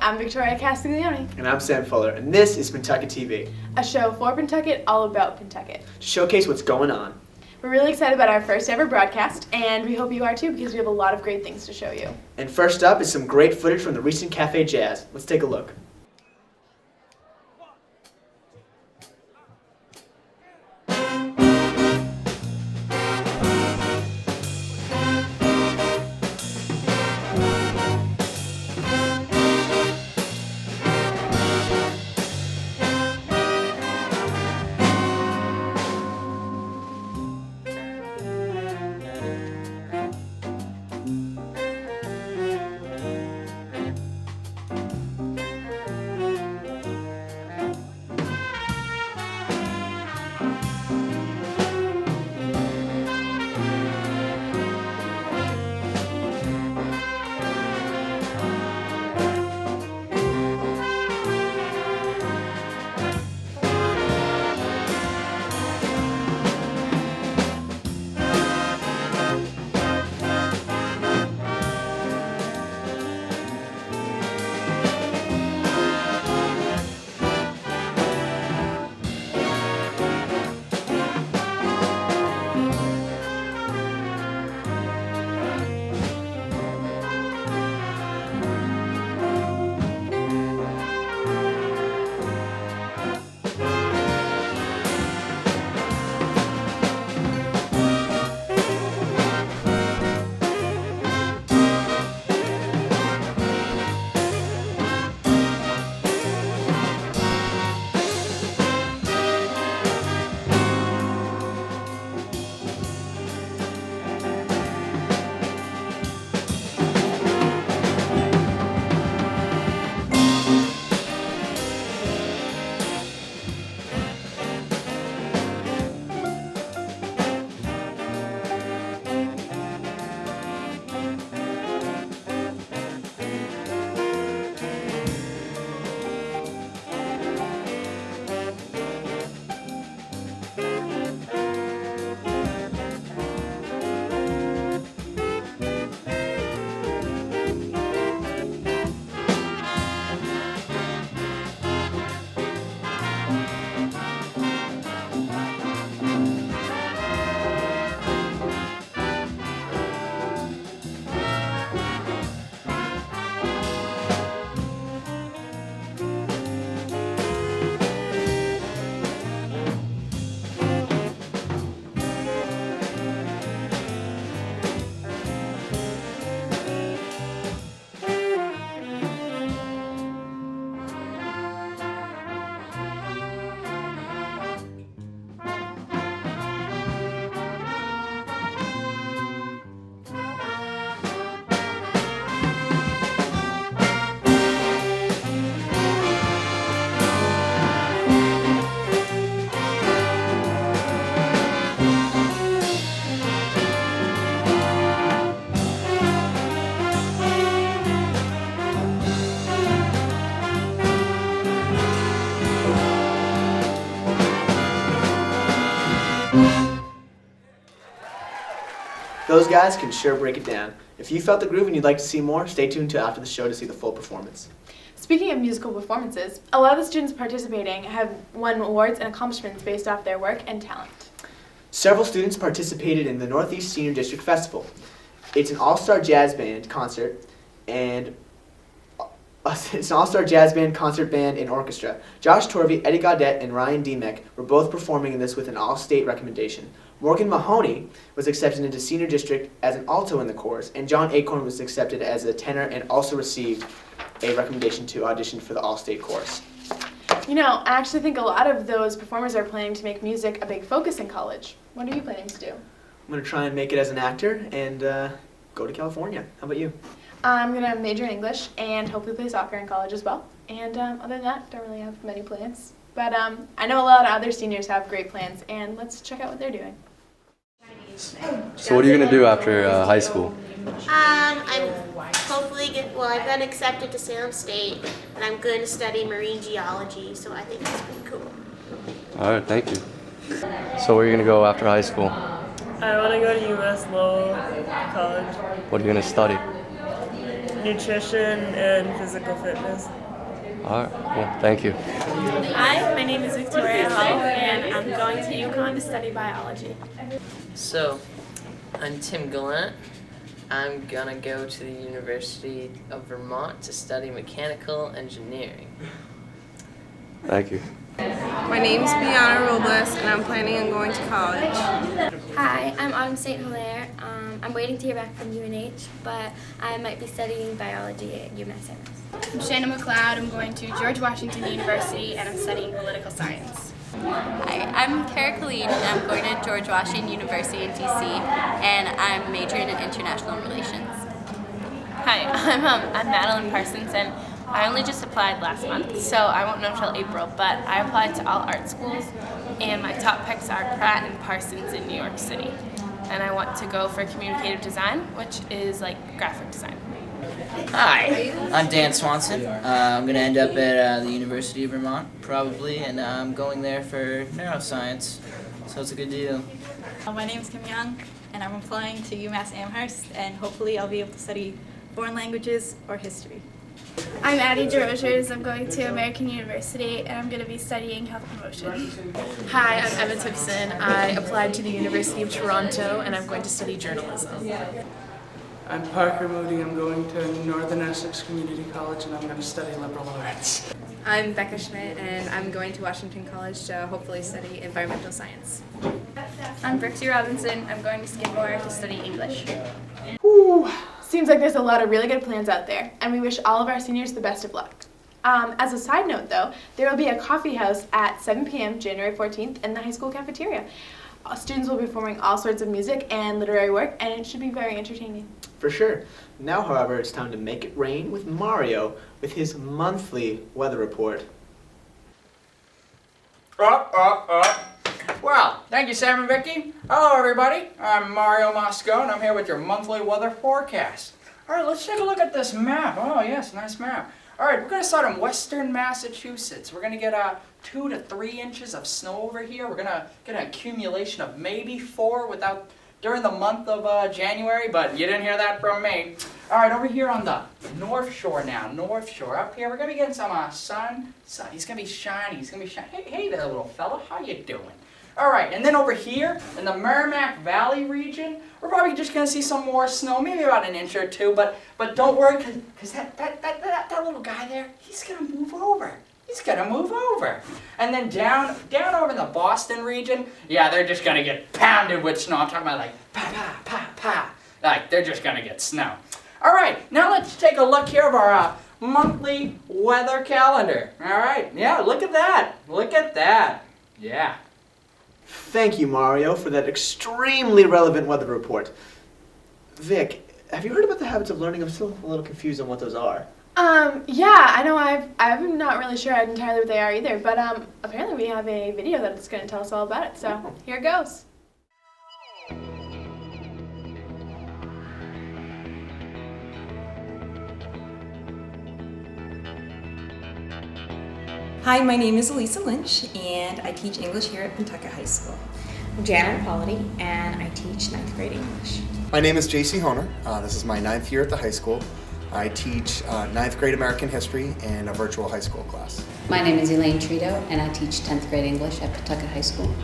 I'm Victoria Castiglione, And I'm Sam Fuller, and this is Pentucket TV, a show for Pentucket, all about Pentucket. to showcase what's going on. We're really excited about our first ever broadcast, and we hope you are too, because we have a lot of great things to show you. And first up is some great footage from the recent Cafe Jazz. Let's take a look. Those guys can sure break it down. If you felt the groove and you'd like to see more, stay tuned to after the show to see the full performance. Speaking of musical performances, a lot of the students participating have won awards and accomplishments based off their work and talent. Several students participated in the Northeast Senior District Festival. It's an all-star jazz band concert and band and orchestra. Josh Torvey, Eddie Gaudette, and Ryan Demek were both performing in this with an all-state recommendation. Morgan Mahoney was accepted into Senior District as an alto in the chorus, and John Acorn was accepted as a tenor and also received a recommendation to audition for the all-state chorus. You know, I actually think a lot of those performers are planning to make music a big focus in college. What are you planning to do? I'm going to try and make it as an actor and go to California. How about you? I'm going to major in English and hopefully play soccer in college as well. And other than that, don't really have many plans. But I know a lot of other seniors have great plans, and let's check out what they're doing. So what are you going to do after high school? I'm hopefully I've been accepted to Salem State, and I'm going to study marine geology, so I think that's pretty cool. All right, thank you. So where are you going to go after high school? I want to go to U.S. Lowell College. What are you going to study? nutrition and physical fitness. All right, cool. Thank you. Hi, my name is Victoria Hull, and I'm going to UConn to study biology. So, I'm Tim Gallant. I'm gonna go to the University of Vermont to study mechanical engineering. Thank you. My name's Bianna Robles, and I'm planning on going to college. Hi, I'm Autumn St. Hilaire. I'm waiting to hear back from UNH, but I might be studying biology at UMass Amherst. I'm Shannon McLeod. I'm going to George Washington University, and I'm studying political science. Hi, I'm Kara Khalid, and I'm going to George Washington University in DC, and I'm majoring in international relations. Hi, I'm Madeline Parsons, and I only just applied last month, so I won't know until April, but I applied to all art schools, and my top picks are Pratt and Parsons in New York City. And I want to go for communicative design, which is like graphic design. Hi, I'm Dan Swanson. I'm going to end up at the University of Vermont, probably, and I'm going there for neuroscience, so it's a good deal. My name is Kim Young, and I'm applying to UMass Amherst, and hopefully I'll be able to study foreign languages or history. I'm Addie DeRogers. I'm going to American University, and I'm going to be studying health promotion. Hi, I'm Emma Timpson. I applied to the University of Toronto, and I'm going to study journalism. I'm Parker Moody. I'm going to Northern Essex Community College, and I'm going to study liberal arts. I'm Becca Schmidt, and I'm going to Washington College to hopefully study environmental science. I'm Brixie Robinson. I'm going to Skidmore to study English. Ooh, seems like there's a lot of really good plans out there, and we wish all of our seniors the best of luck. As a side note, though, there will be a coffee house at 7 p.m. January 14th in the high school cafeteria. Students will be performing all sorts of music and literary work, and it should be very entertaining. For sure. Now, however, it's time to make it rain with Mario with his monthly weather report. Well, thank you, Sam and Vicky. Hello, everybody. I'm Mario Mosco, and I'm here with your monthly weather forecast. All right, let's take a look at this map. Oh, yes, nice map. All right, we're going to start in western Massachusetts. We're going to get 2 to 3 inches of snow over here. We're going to get an accumulation of maybe 4 during the month of January, but you didn't hear that from me. All right, over here on the North Shore now, North Shore. Up here, we're going to be getting some sun. He's going to be shiny. He's going to be shiny. Hey there, little fella. How you doing? All right, and then over here in the Merrimack Valley region, we're probably just going to see some more snow, maybe about an inch or 2, but don't worry, because that little guy there, he's going to move over. He's going to move over. And then down over in the Boston region, yeah, they're just going to get pounded with snow. I'm talking about like pa, pa, pa, pa. Like, they're just going to get snow. All right, now let's take a look here of our monthly weather calendar. All right, yeah, look at that. Look at that. Yeah. Thank you, Mario, for that extremely relevant weather report. Vic, have you heard about the habits of learning? I'm still a little confused on what those are. Yeah, I know I'm not really sure entirely what they are either, but apparently we have a video that's going to tell us all about it, so here it goes. Hi, my name is Elisa Lynch, and I teach English here at Pentucket High School. I'm Janet Polity, and I teach 9th grade English. My name is JC Honer. This is my 9th year at the high school. I teach 9th grade American history and a virtual high school class. My name is Elaine Trito, and I teach 10th grade English at Pentucket High School.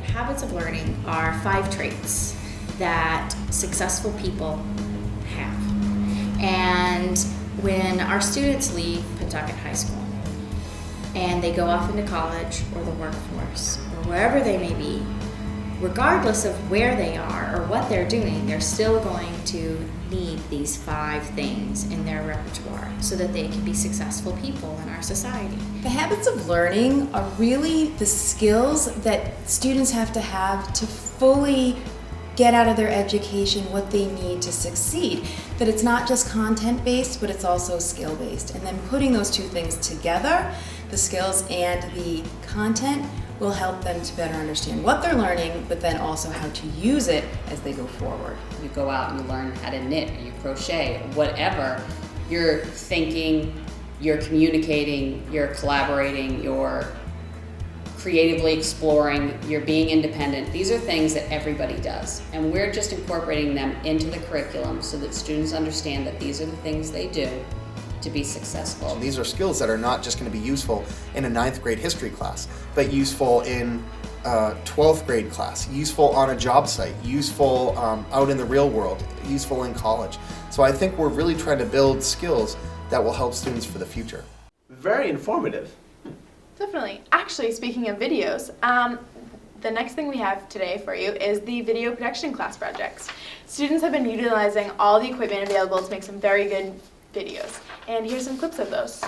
Habits of learning are 5 traits that successful people have. And when our students leave Pentucket High School and they go off into college or the workforce or wherever they may be, regardless of where they are or what they're doing, they're still going to need these 5 things in their repertoire so that they can be successful people in our society. The habits of learning are really the skills that students have to fully get out of their education what they need to succeed. That it's not just content-based, but it's also skill-based. And then putting those 2 things together, the skills and the content, will help them to better understand what they're learning, but then also how to use it as they go forward. You go out and you learn how to knit, or you crochet, whatever. You're thinking, you're communicating, you're collaborating, you're creatively exploring, you're being independent. These are things that everybody does. And we're just incorporating them into the curriculum so that students understand that these are the things they do to be successful. These are skills that are not just going to be useful in a 9th grade history class, but useful in a 12th grade class, useful on a job site, useful out in the real world, useful in college. So I think we're really trying to build skills that will help students for the future. Very informative. Definitely. Actually, speaking of videos, the next thing we have today for you is the video production class projects. Students have been utilizing all the equipment available to make some very good videos. And here's some clips of those.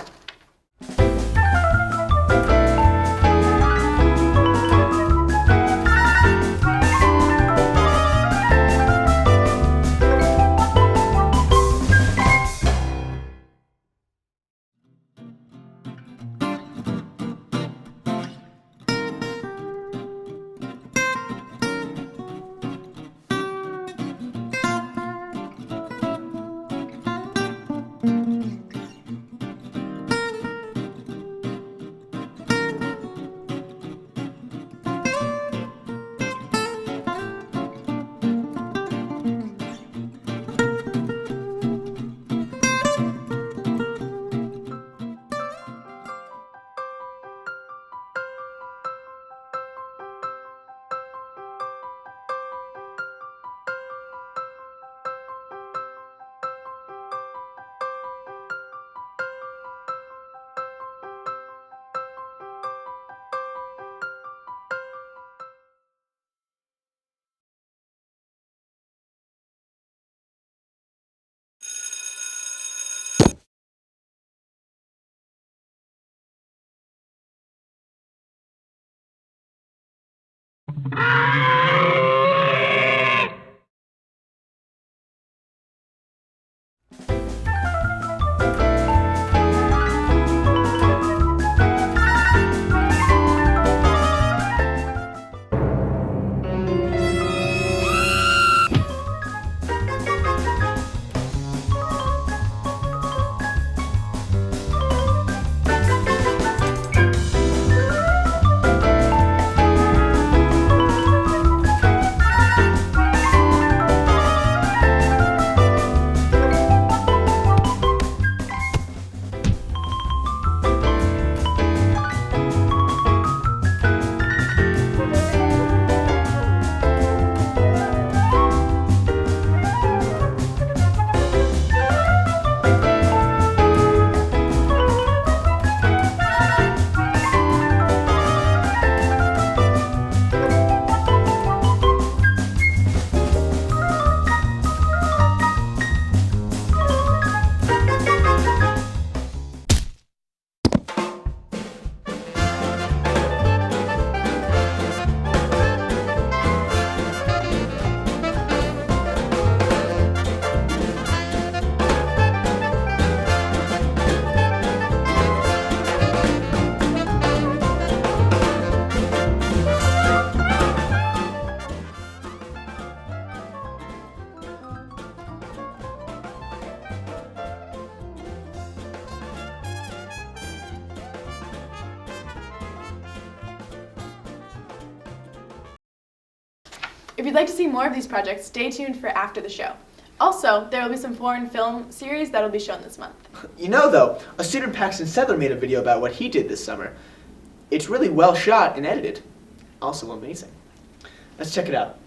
If you'd like to see more of these projects, stay tuned for after the show. Also, there will be some foreign film series that will be shown this month. You know, though, a student Paxton Sedler made a video about what he did this summer. It's really well shot and edited. Also amazing. Let's check it out.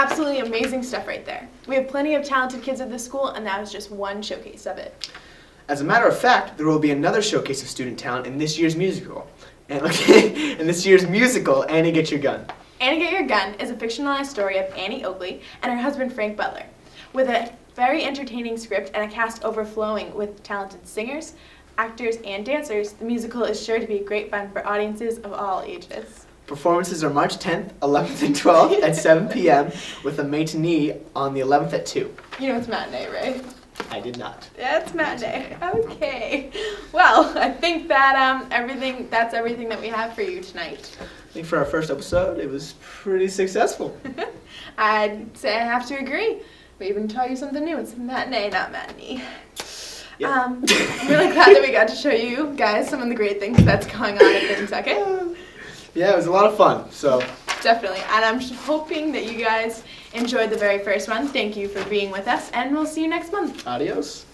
Absolutely amazing stuff right there. We have plenty of talented kids at the school, and that was just one showcase of it. As a matter of fact, there will be another showcase of student talent in this year's musical. And Annie Get Your Gun. Annie Get Your Gun is a fictionalized story of Annie Oakley and her husband Frank Butler, with a very entertaining script and a cast overflowing with talented singers, actors, and dancers. The musical is sure to be great fun for audiences of all ages. Performances are March 10th, 11th, and 12th at 7 p.m. with a matinee on the 11th at 2. You know it's matinee, right? I did not. Yeah, it's matinee. Okay. Well, I think that that's everything that we have for you tonight. I think for our first episode, it was pretty successful. I'd say I have to agree. We even taught you something new. It's matinee, not matinee. Yeah. I'm really glad that we got to show you guys some of the great things that's going on at Pentucket. Yeah, it was a lot of fun. So definitely, and I'm hoping that you guys enjoyed the very first one. Thank you for being with us, and we'll see you next month. Adios.